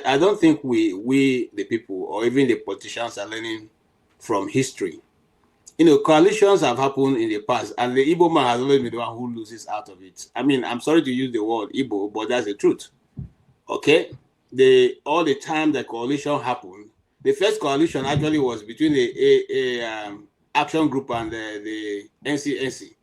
I don't think we the people or even the politicians are learning from history. You know, coalitions have happened in the past, and the Igbo man has always been the one who loses out of it. I mean, I'm sorry to use the word Igbo, but that's the truth. Okay, all the time the coalition happened, the first coalition actually was between the action group and the NCNC,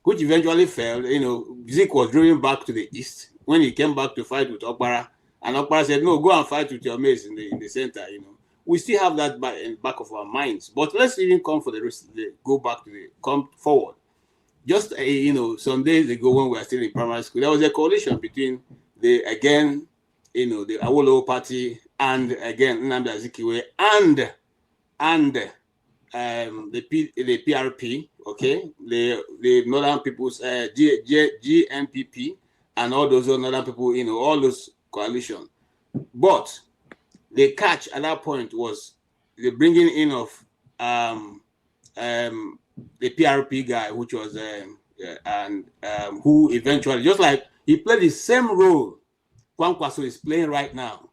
which eventually failed. You know, Zeke was driven back to the east when he came back to fight with Okpara, and Okpara said, "No, go and fight with your mates in the center." You know, we still have that in the back of our minds. But let's even come for the rest. Go back to come forward. Just you know, some days ago when we were still in primary school, there was a coalition between the Awolowo party and again Nnamdi Azikiwe and the PRP, okay, the Northern People's GNPP and all those Northern people, you know, all those coalition. But the catch at that point was the bringing in of the PRP guy, which was who eventually, just like he played the same role Kwankwaso is playing right now.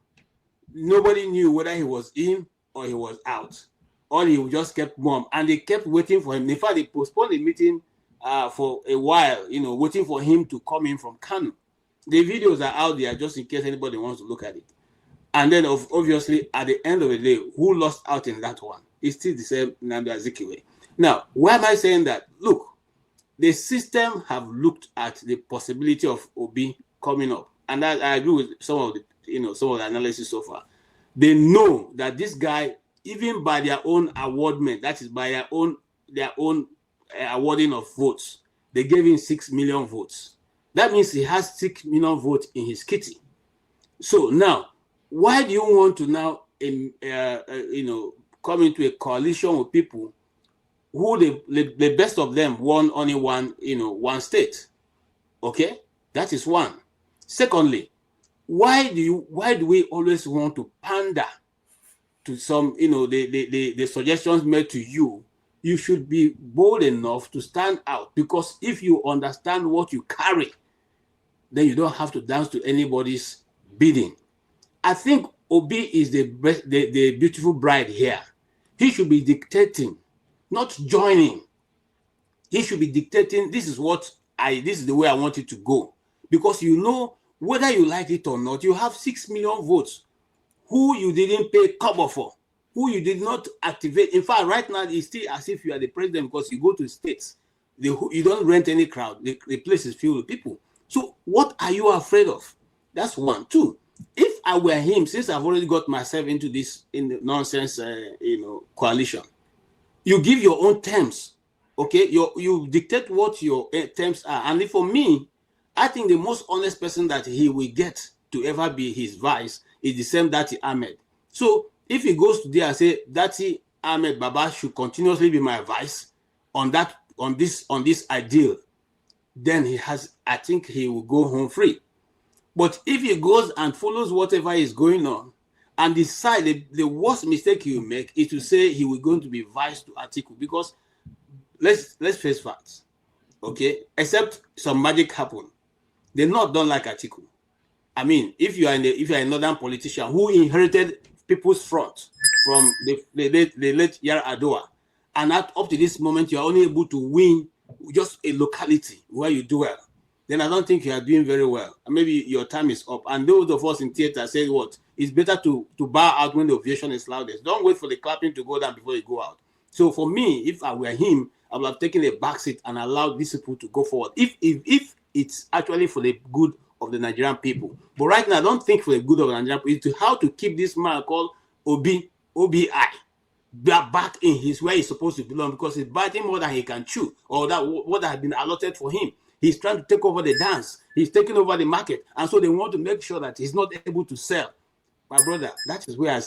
Nobody knew whether he was in or he was out. Or he just kept mum, and they kept waiting for him. In fact, they postponed the meeting for a while, you know, waiting for him to come in from Kano. The videos are out there just in case anybody wants to look at it. And then, obviously, at the end of the day, who lost out in that one? It's still the same Nnamdi Azikiwe. Now, why am I saying that? Look, the system have looked at the possibility of Obi coming up, and I agree with some of the analysis so far. They know that this guy, even by their own awardment, that is by their own awarding of votes, they gave him 6 million votes. That means he has 6 million votes in his kitty. So now, why do you want to now, come into a coalition with people who the best of them won only one state? Okay, that is one. Secondly, why do we always want to pander to some, the suggestions made to you? You should be bold enough to stand out, because if you understand what you carry, then you don't have to dance to anybody's bidding. I think Obi is the beautiful bride here. He should be dictating, not joining. He should be dictating, this is the way I want it to go. Because whether you like it or not, you have 6 million votes who you didn't pay cover for, who you did not activate. In fact, right now, it's still as if you are the president, because you go to states, you don't rent any crowd. The place is filled with people. So what are you afraid of? That's one. Two, if I were him, since I've already got myself into this nonsense, coalition, you give your own terms, okay? You dictate what your terms are. And for me, I think the most honest person that he will get to ever be his vice is the same Dati Ahmed. So if he goes to there and say Dati Ahmed Baba should continuously be my vice on this ideal, then I think he will go home free. But if he goes and follows whatever is going on and decide, the worst mistake he will make is to say he will going to be vice to Atiku, because let's face facts, okay? Except some magic happen, they don't like Atiku. I mean, if you are a northern politician who inherited People's Front from the late Yar Adua, and up to this moment you are only able to win just a locality where you do well, then I don't think you are doing very well. And maybe your time is up. And those of us in theater say what? It's better to bow out when the ovation is loudest. Don't wait for the clapping to go down before you go out. So for me, if I were him, I would have taken a back seat and allowed these people to go forward. If it's actually for the good of the Nigerian people. But right now, I don't think for the good of the Nigerian people. It's how to keep this man called Obi back in where he's supposed to belong, because he's biting more than he can chew, or what has been allotted for him. He's trying to take over the dance. He's taking over the market. And so they want to make sure that he's not able to sell. My brother, that is where I